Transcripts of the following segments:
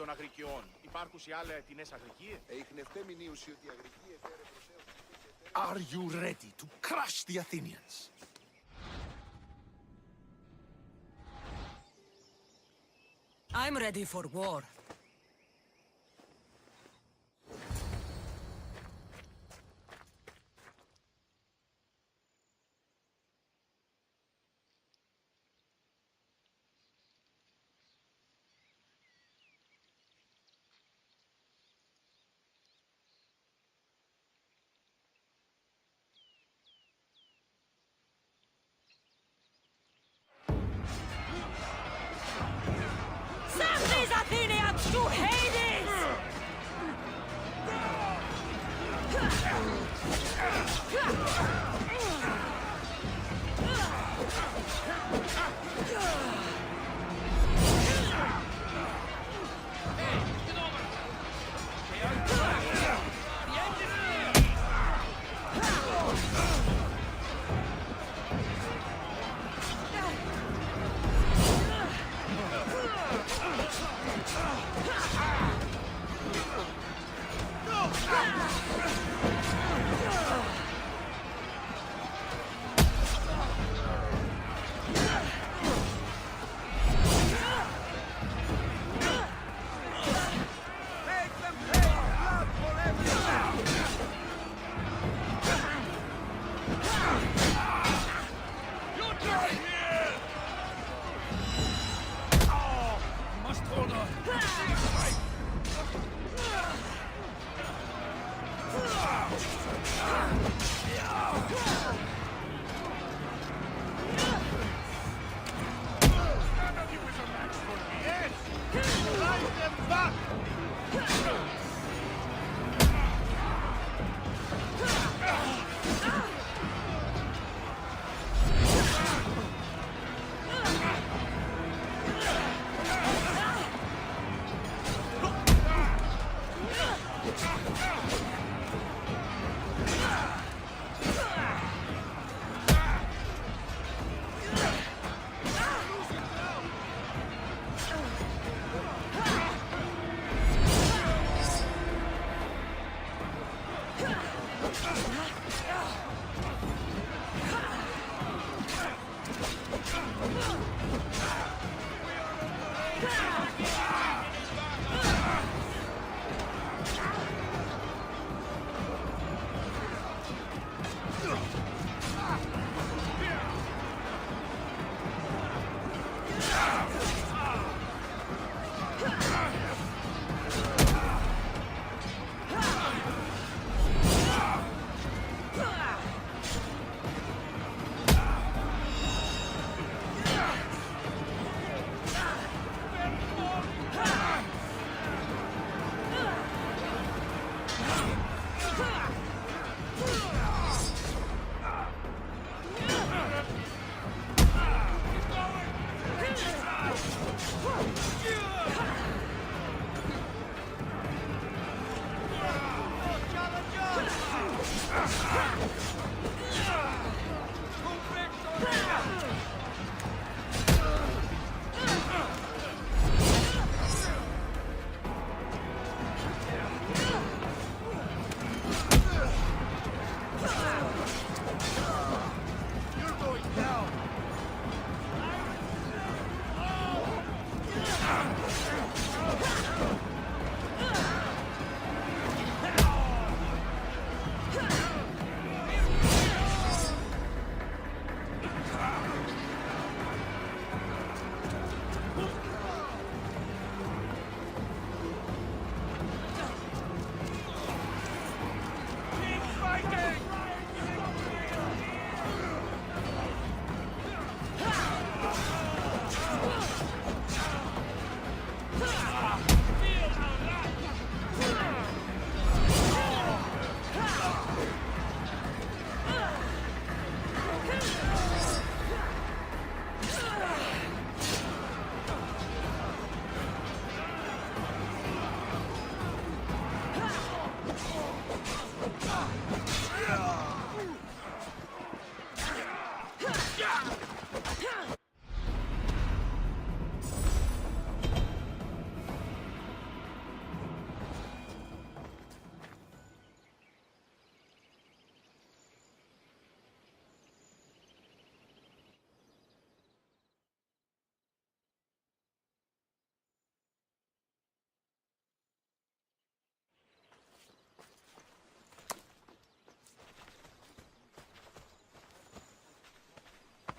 των αγρικιών. Υπάρχουν σε άλλα ετινές αγρικίες? Are you ready to crush the Athenians? I'm ready for war. Save these Athenians!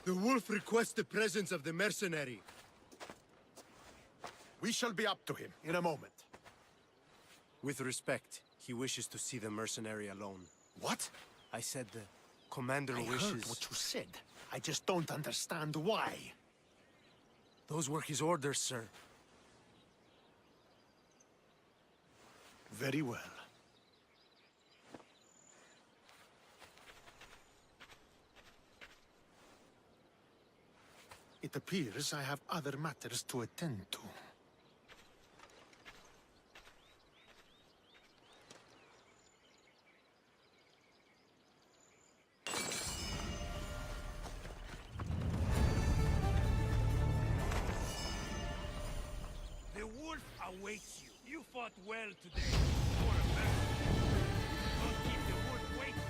The wolf requests the presence of the mercenary. We shall be up to him in a moment. With respect, he wishes to see the mercenary alone. What? I said the commander I wishes... heard what you said. I just don't understand why. Those were his orders, sir. Very well. It appears I have other matters to attend to. The wolf awaits you. You fought well today. For a mercenary. Don't keep the wolf waiting.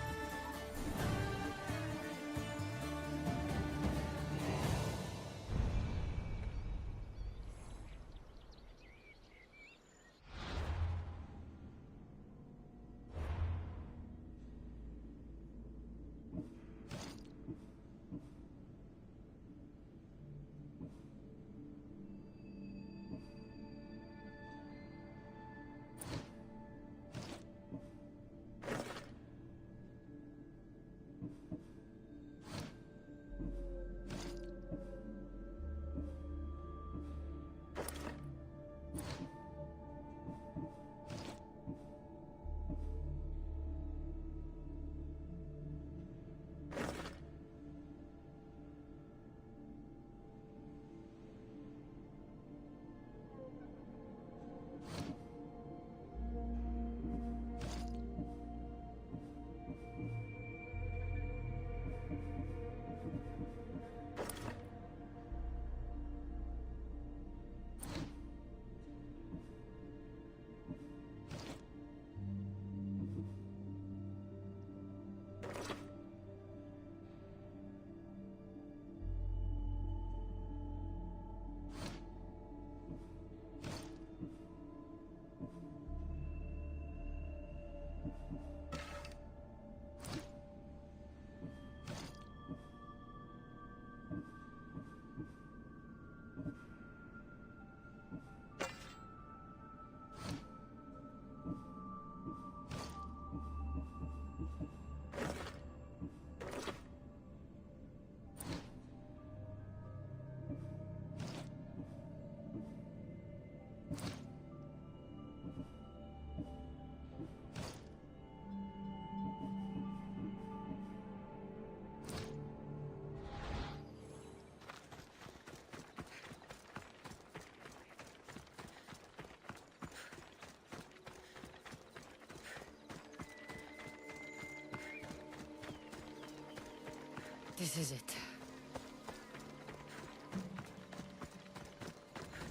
This is it.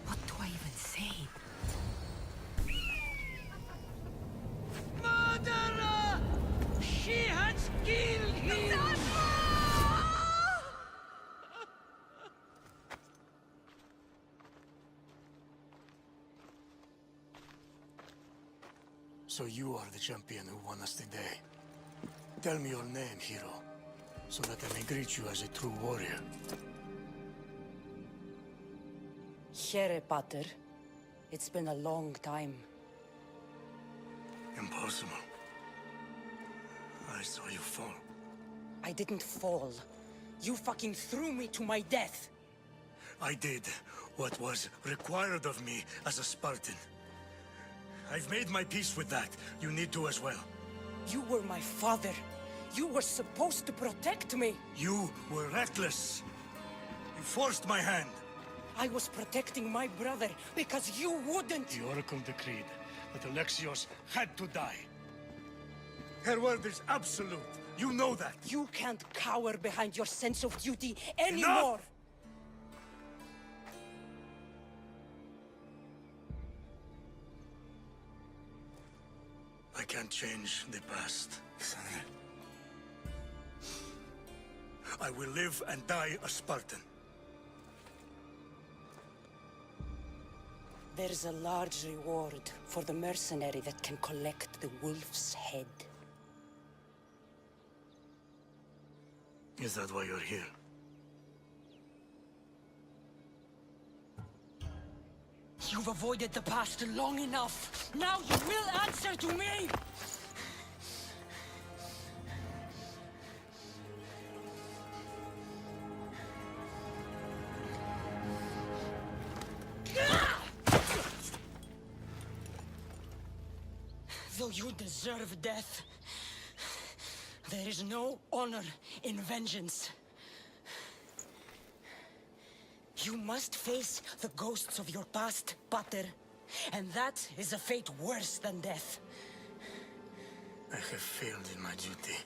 What do I even say? Murderer! She has killed him! So you are the champion who won us today. Tell me your name, hero, so that I may greet you as a true warrior. Here, Pater. It's been a long time. Impossible. I saw you fall. I didn't fall. You fucking threw me to my death. I did what was required of me as a Spartan. I've made my peace with that. You need to as well. You were my father. You were supposed to protect me. You were reckless. You forced my hand. I was protecting my brother because you wouldn't. The Oracle decreed that Alexios had to die. Her word is absolute. You know that. You can't cower behind your sense of duty anymore. Enough! I can't change the past, Sandra. I will live and die a Spartan. There's a large reward for the mercenary that can collect the wolf's head. Is that why you're here? You've avoided the past long enough. Now you will answer to me! Though you deserve death, there is no honor in vengeance. You must face the ghosts of your past, Pater. And that is a fate worse than death. I have failed in my duty.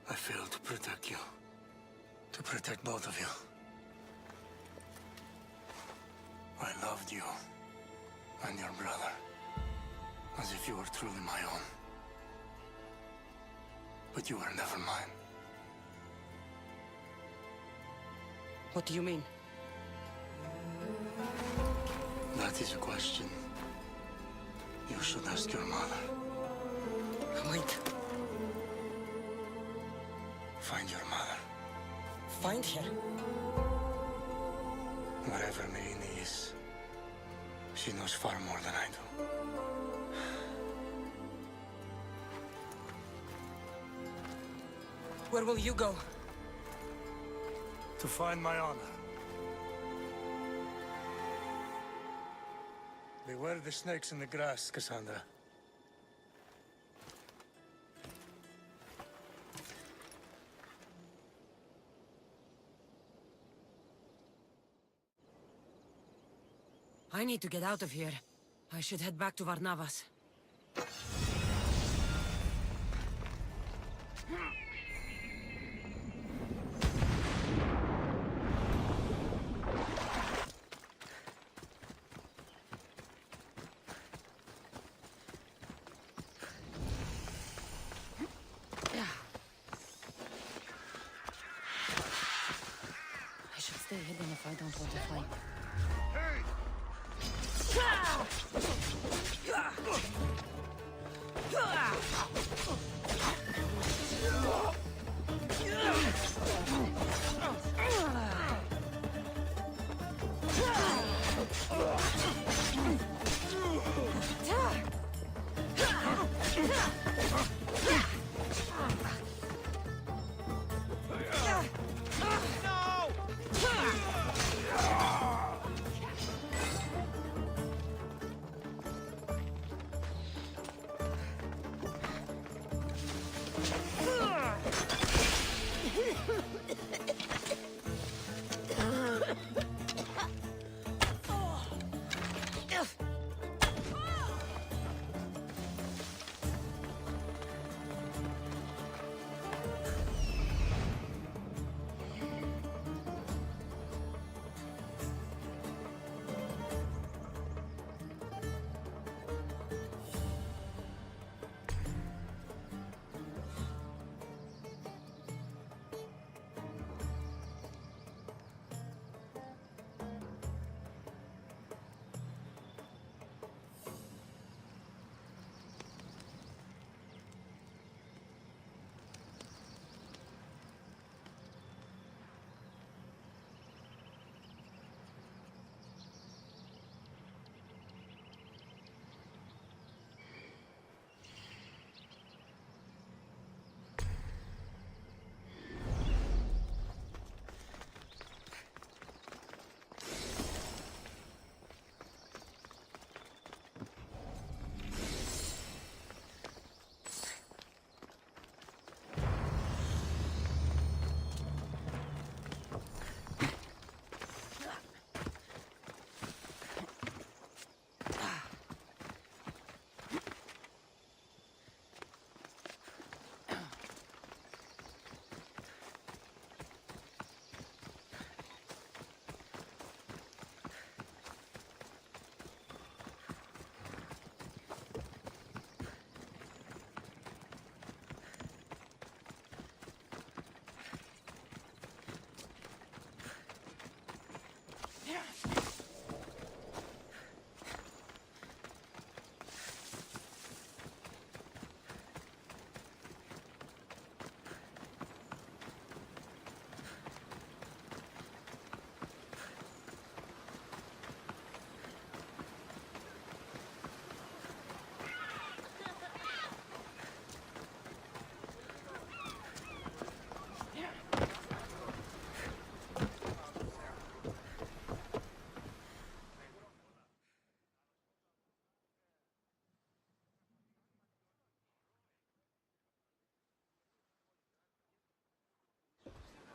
I failed to protect you. To protect both of you. I loved you. And your brother. As if you were truly my own. But you were never mine. What do you mean? That is a question you should ask your mother. Wait. Find your mother. Find her? Wherever Meini is, she knows far more than I do. Where will you go? To find my honor. Beware the snakes in the grass, Cassandra. I need to get out of here. I should head back to Varnavas. I should stay hidden if I don't want to fight.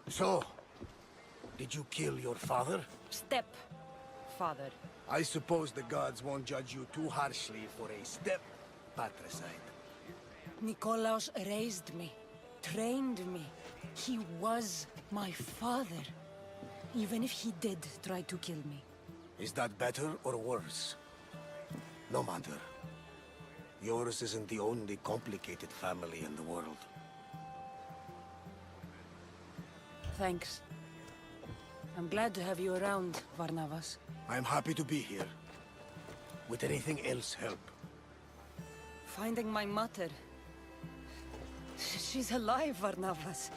So, did you kill your father? Step, father. I suppose the gods won't judge you too harshly for a step patricide. Nikolaos raised me, trained me. He was my father. Even if he did try to kill me. Is that better or worse? No matter. Yours isn't the only complicated family in the world. Thanks. I'm glad to have you around, Varnavas. I'm happy to be here. Would anything else help? Finding my mother. She's alive, Varnavas.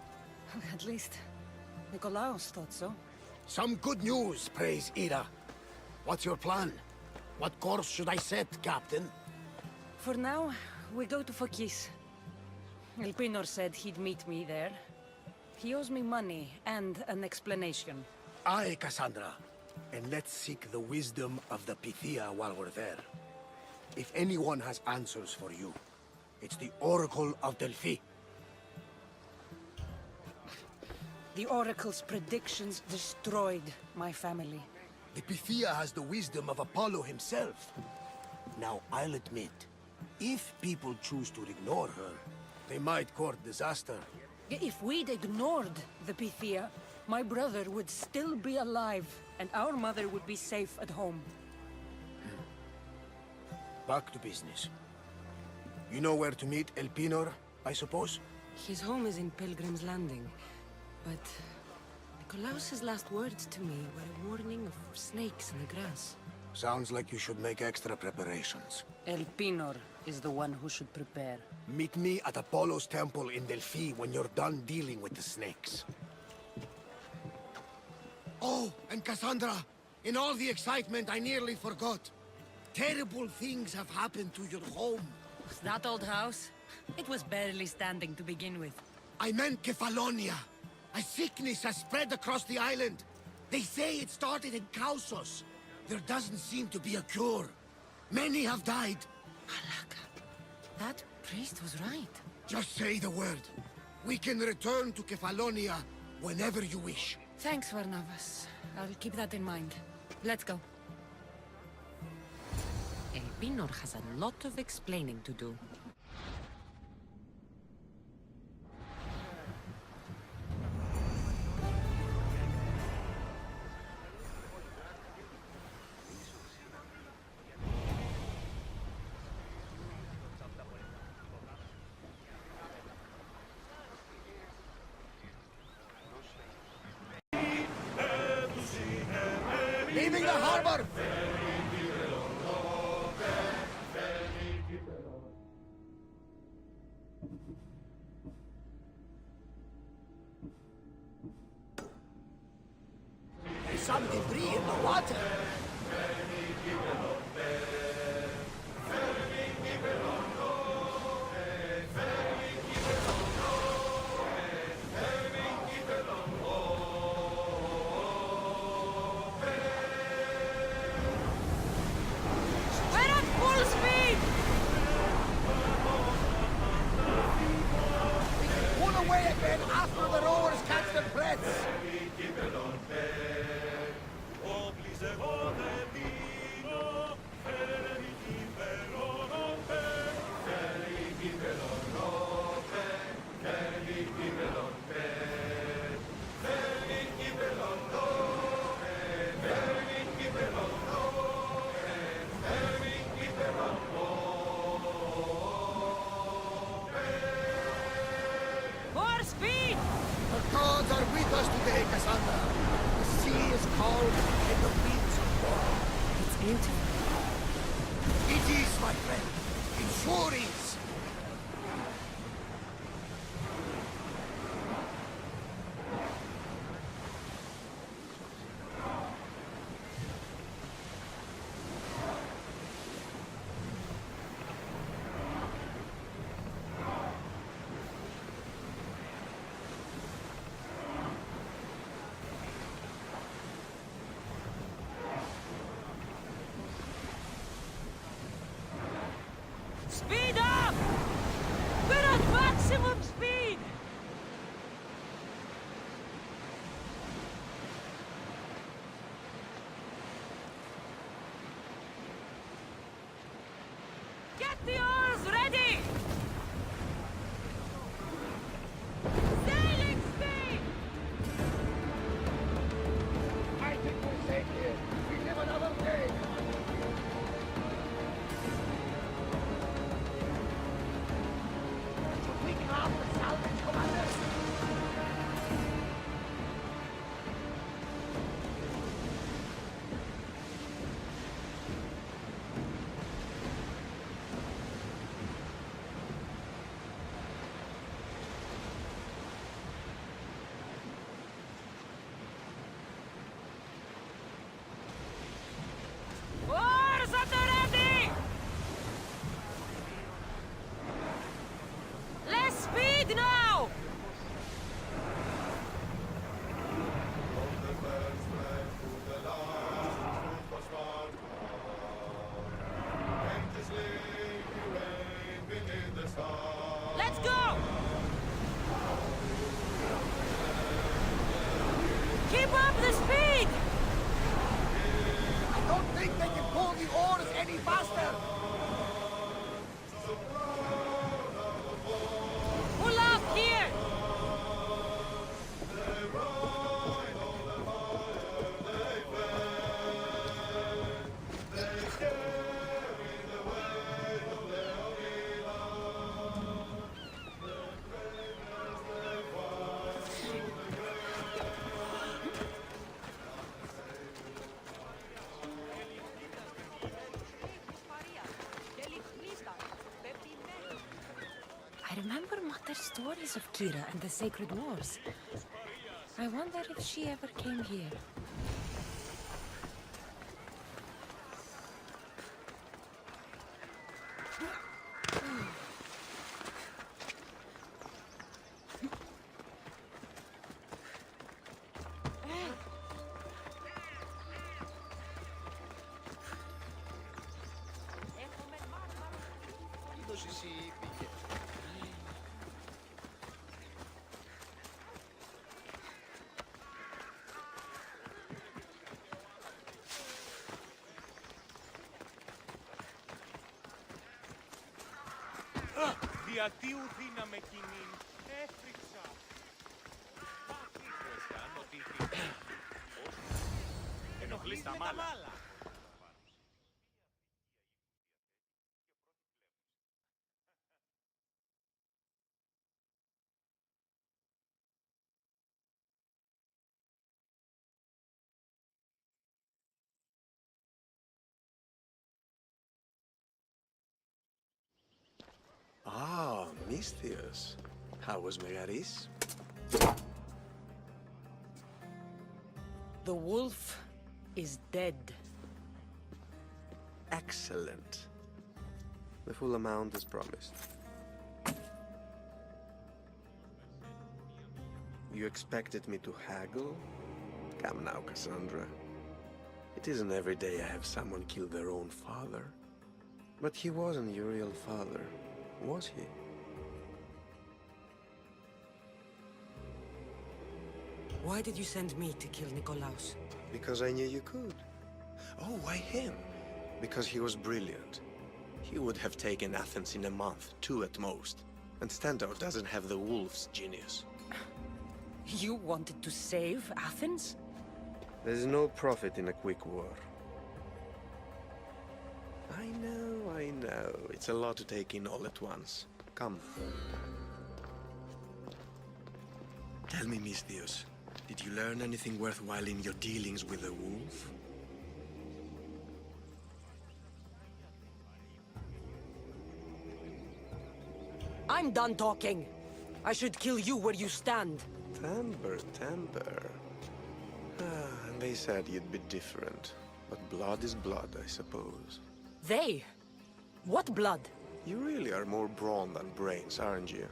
At least, Nikolaos thought so. Some good news, praise Ira. What's your plan? What course should I set, Captain? For now, we go to Phokis. Elpinor said he'd meet me there. He owes me money and an explanation. Aye, Cassandra. And let's seek the wisdom of the Pythia while we're there. If anyone has answers for you, it's the Oracle of Delphi. The Oracle's predictions destroyed my family. The Pythia has the wisdom of Apollo himself. Now, I'll admit, if people choose to ignore her, they might court disaster. If we'd ignored the Pythia, my brother would still be alive, and our mother would be safe at home. Back to business. You know where to meet Elpinor, I suppose? His home is in Pilgrim's Landing, but Nikolaos's last words to me were a warning of snakes in the grass. Sounds like you should make extra preparations. Elpinor is the one who should prepare. Meet me at Apollo's temple in Delphi when you're done dealing with the snakes. Oh, and Cassandra, in all the excitement, I nearly forgot. Terrible things have happened to your home. That old house? It was barely standing to begin with. I meant Kefalonia. A sickness has spread across the island. They say it started in Kausos. There doesn't seem to be a cure. Many have died. Alaka, that priest was right. Just say the word. We can return to Kefalonia whenever you wish. Thanks, Varnavas. I'll keep that in mind. Let's go. Elpinor has a lot of explaining to do. Leaving the harbor! There's some debris in the water. We're at full speed! We can pull away again after the rowers catch their breaths. More speed! The gods are with us today, Cassandra. The sea is calm and the winds are warm. It's beautiful. It is, my friend. It sure is. Speed up! We're at maximum speed! Meteors ready! Sailing speed! I think we're safe here. We live another day. Should we grab the salvage, Commander? Oars at the ready! Less speed now! Let's go! Keep up the speed! I don't think they can pull the oars any faster. Pull up here! I remember Mother's stories of Kira and the Sacred Wars. I wonder if she ever came here. Διατίου δύναμε κοινήν, έφρυξα. Αισθάνω ότι ενοχλείς τα μάλα. Ah, Misthios. How was MBgamerz? The wolf is dead. Excellent. The full amount is promised. You expected me to haggle? Come now, Cassandra. It isn't every day I have someone kill their own father. But he wasn't your real father, was he? Why did you send me to kill Nikolaos? Because I knew you could. Oh, why him? Because he was brilliant. He would have taken Athens in a month, 2 at most. And Stentor doesn't have the wolf's genius. You wanted to save Athens? There's no profit in a quick war. I know. It's a lot to take in all at once. Come. Tell me, Misthios, did you learn anything worthwhile in your dealings with the wolf? I'm done talking. I should kill you where you stand. Temper. And they said you'd be different. But blood is blood, I suppose. They? What blood? You really are more brawn than brains, aren't you?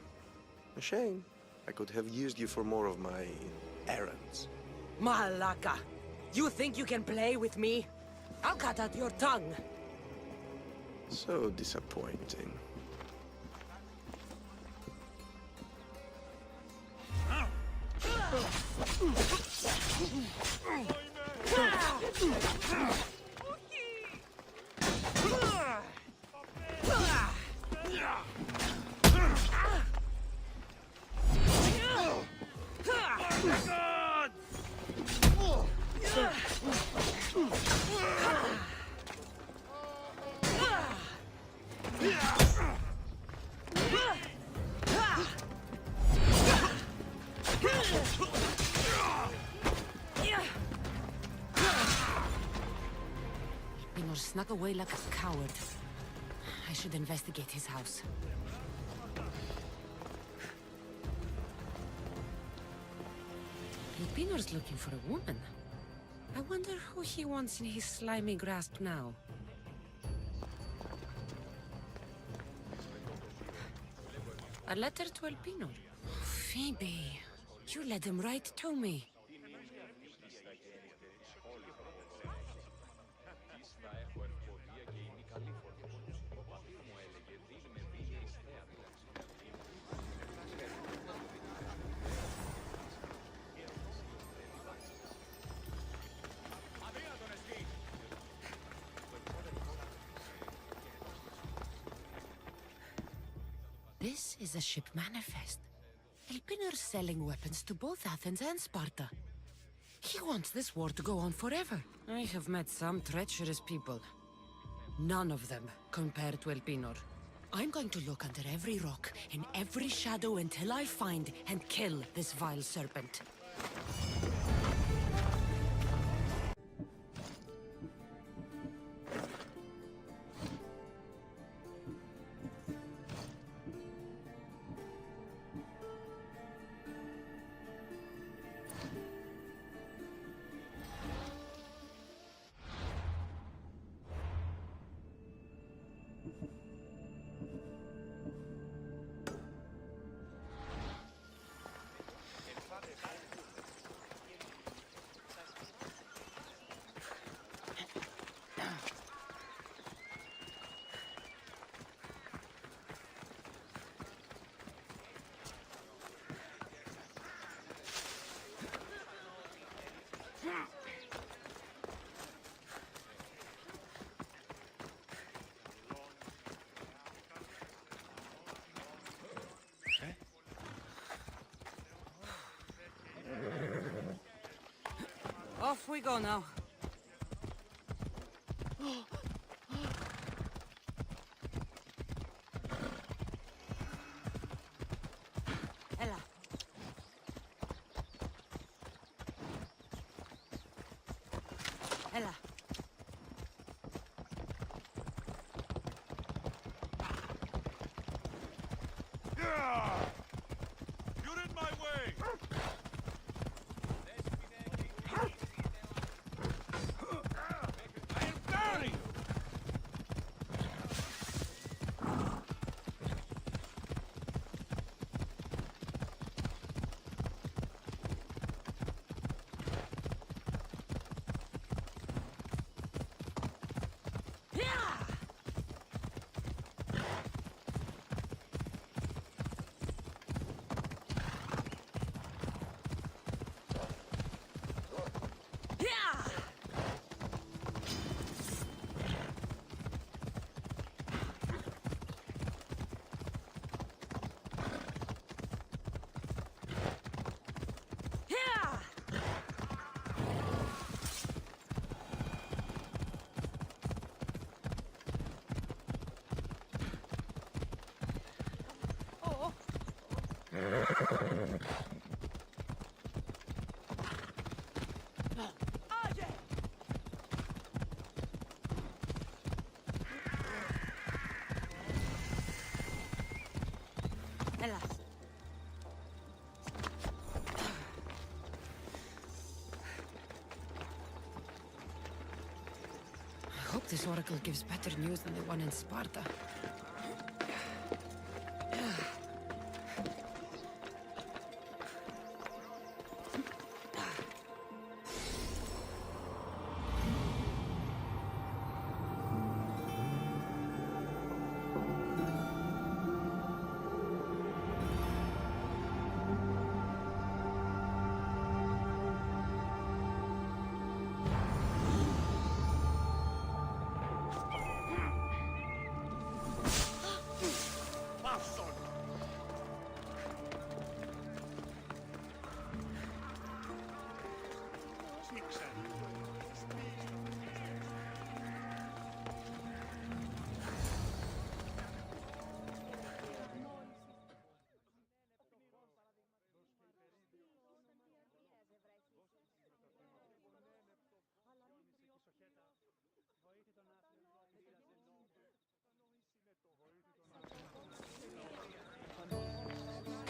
A shame. I could have used you for more of my errands. Malaka. You think you can play with me? I'll cut out your tongue. So disappointing. snuck away like a coward. I should investigate his house. Elpinor's looking for a woman. I wonder who he wants in his slimy grasp now. A letter to Elpinor. Phoebe, you led him right to me. This is a ship manifest. Elpinor's selling weapons to both Athens and Sparta. He wants this war to go on forever. I have met some treacherous people. None of them compared to Elpinor. I'm going to look under every rock, in every shadow until I find and kill this vile serpent. Off we go now. Ella. Ella. You're in my way! Ella. I hope this oracle gives better news than the one in Sparta.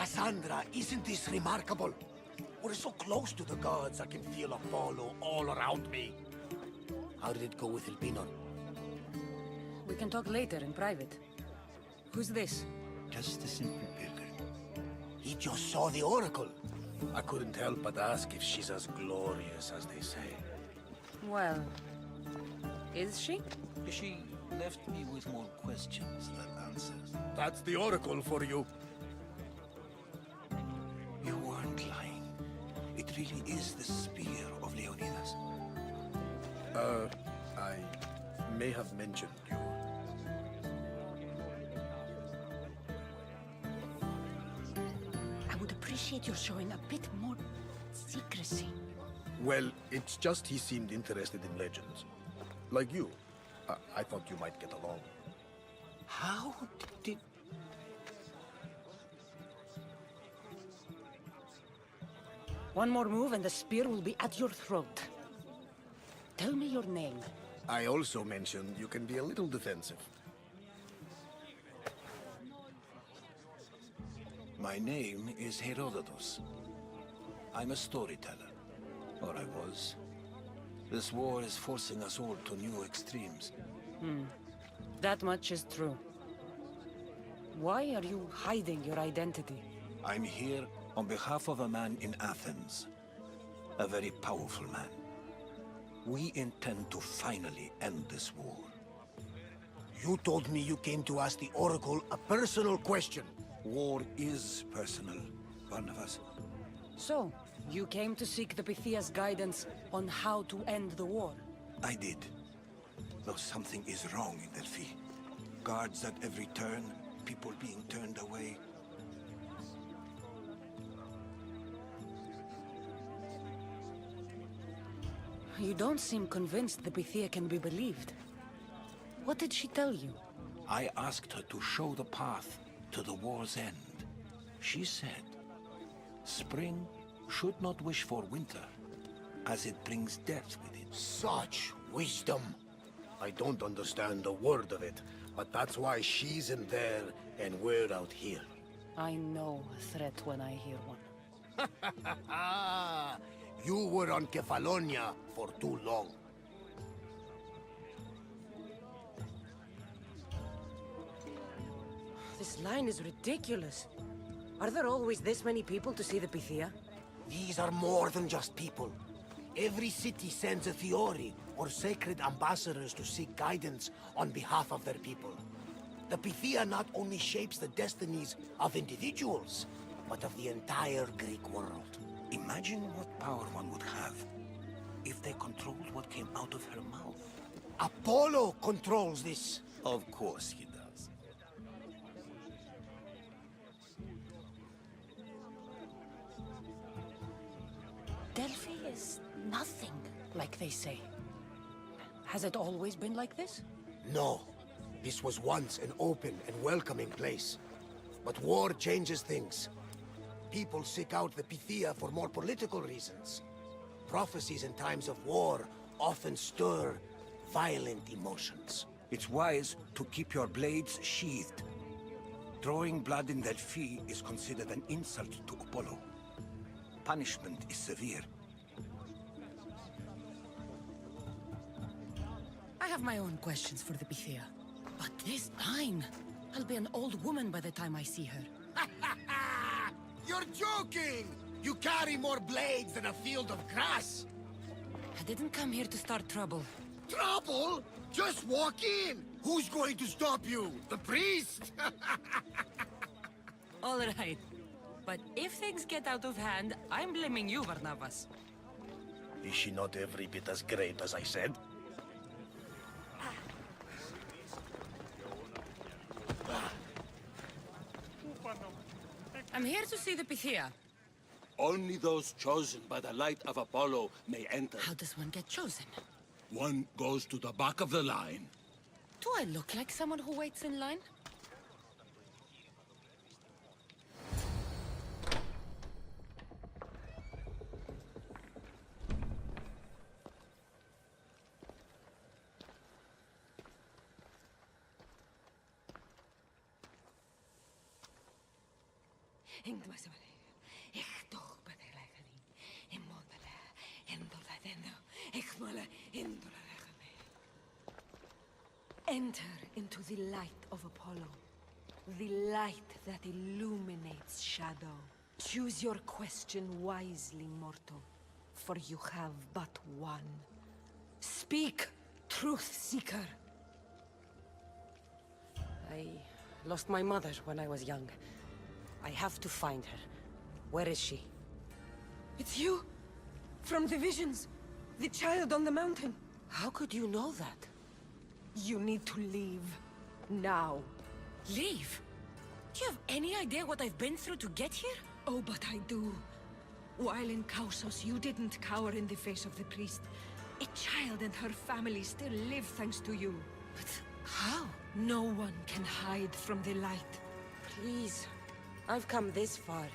Cassandra, isn't this remarkable? We're so close to the gods, I can feel Apollo all around me. How did it go with Elpinor? We can talk later in private. Who's this? Just a simple pilgrim. He just saw the oracle. I couldn't help but ask if she's as glorious as they say. Well, is she? She left me with more questions than answers. That's the oracle for you. You weren't lying. It really is the spear of Leonidas. I may have mentioned you. I would appreciate your showing a bit more secrecy. Well, it's just he seemed interested in legends. Like you. I thought you might get along. How did... One more move and the spear will be at your throat. Tell me your name. I also mentioned you can be a little defensive. My name is Herodotus. I'm a storyteller. Or I was. This war is forcing us all to new extremes. That much is true. Why are you hiding your identity? I'm here on behalf of a man in Athens. A very powerful man. We intend to finally end this war. You told me you came to ask the oracle a personal question. War is personal, Barnabas. So, you came to seek the Pythia's guidance on how to end the war. I did. Though something is wrong in Delphi. Guards at every turn, people being turned away. You don't seem convinced the Pythia can be believed. What did she tell you? I asked her to show the path to the war's end. She said, spring should not wish for winter, as it brings death with it. Such wisdom. I don't understand a word of it, but that's why she's in there and we're out here. I know a threat when I hear one. You were on Kefalonia for too long. This line is ridiculous. Are there always this many people to see the Pythia? These are more than just people. Every city sends a Fiori, or sacred ambassadors to seek guidance on behalf of their people. The Pythia not only shapes the destinies of individuals, but of the entire Greek world. Imagine what power one would have if they controlled what came out of her mouth. Apollo controls this. Of course he does. Delphi is nothing, like they say. Has it always been like this? No. This was once an open and welcoming place. But war changes things. People seek out the Pythia for more political reasons. Prophecies in times of war often stir violent emotions. It's wise to keep your blades sheathed. Drawing blood in Delphi is considered an insult to Apollo. Punishment is severe. I have my own questions for the Pythia. But this line... I'll be an old woman by the time I see her. You're joking! You carry more blades than a field of grass! I didn't come here to start trouble. Trouble? Just walk in! Who's going to stop you? The priest? All right. But if things get out of hand, I'm blaming you, Barnabas. Is she not every bit as great as I said? I'm here to see the Pythia. Only those chosen by the light of Apollo may enter. How does one get chosen? One goes to the back of the line. Do I look like someone who waits in line? Enter into the light of Apollo. The light that illuminates shadow. Choose your question wisely, mortal. For you have but one. Speak, truth seeker. I lost my mother when I was young. I have to find her. Where is she? It's you! From the visions! The child on the mountain! How could you know that? You need to leave. Now. Leave? Do you have any idea what I've been through to get here? Oh, but I do. While in Kausos, you didn't cower in the face of the priest. A child and her family still live thanks to you. But how? No one can hide from the light. Please. I've come this far.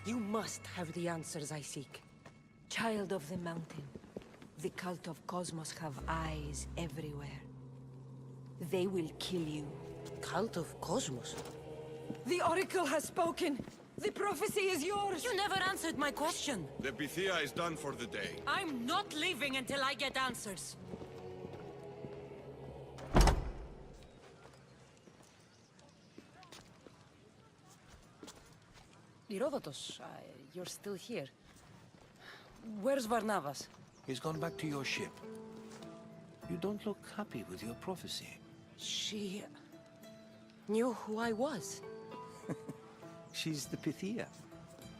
You must have the answers I seek. Child of the mountain. The cult of Cosmos have eyes everywhere. They will kill you. Cult of Cosmos? The Oracle has spoken! The prophecy is yours! You never answered my question! The Pythia is done for the day. I'm not leaving until I get answers! Herodotus, you're still here. Where's Varnavas? He's gone back to your ship. You don't look happy with your prophecy. She knew who I was. She's the Pythia.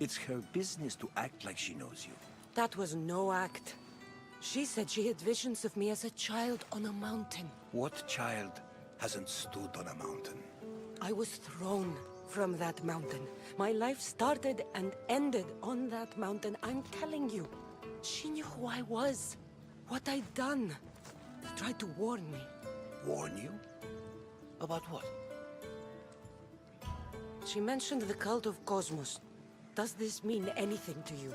It's her business to act like she knows you. That was no act. She said she had visions of me as a child on a mountain. What child hasn't stood on a mountain? I was thrown from that mountain. My life started and ended on that mountain. I'm telling you. She knew who I was. What I'd done. She tried to warn me. Warn you? About what? She mentioned the cult of Cosmos. Does this mean anything to you?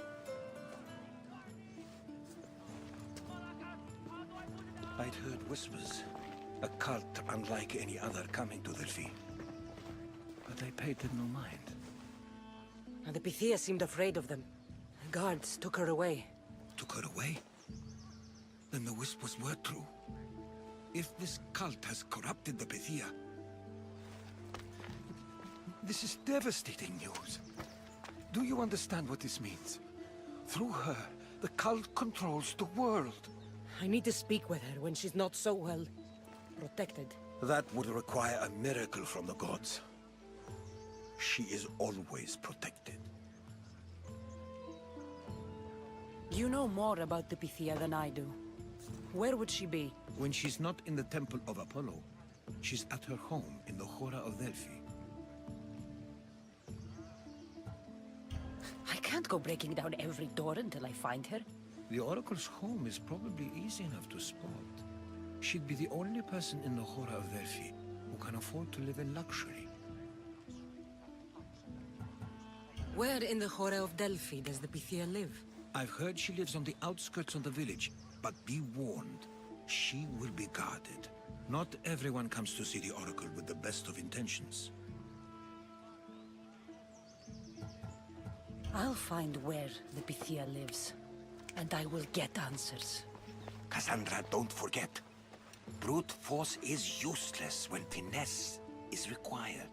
I'd heard whispers. A cult unlike any other coming to Delphi. But I paid them no mind. And the Pythia seemed afraid of them. Guards took her away. Took her away? Then the whispers were true. If this cult has corrupted the Pythia... This is devastating news. Do you understand what this means? Through her, the cult controls the world. I need to speak with her when she's not so well protected. That would require a miracle from the gods. She is always protected. You know more about the Pythia than I do. Where would she be? When she's not in the Temple of Apollo, she's at her home in the Hora of Delphi. I can't go breaking down every door until I find her. The Oracle's home is probably easy enough to spot. She'd be the only person in the Hora of Delphi who can afford to live in luxury. Where in the Hora of Delphi does the Pythia live? I've heard she lives on the outskirts of the village, but be warned, she will be guarded. Not everyone comes to see the Oracle with the best of intentions. I'll find where the Pythia lives, and I will get answers. Cassandra, don't forget. Brute force is useless when finesse is required.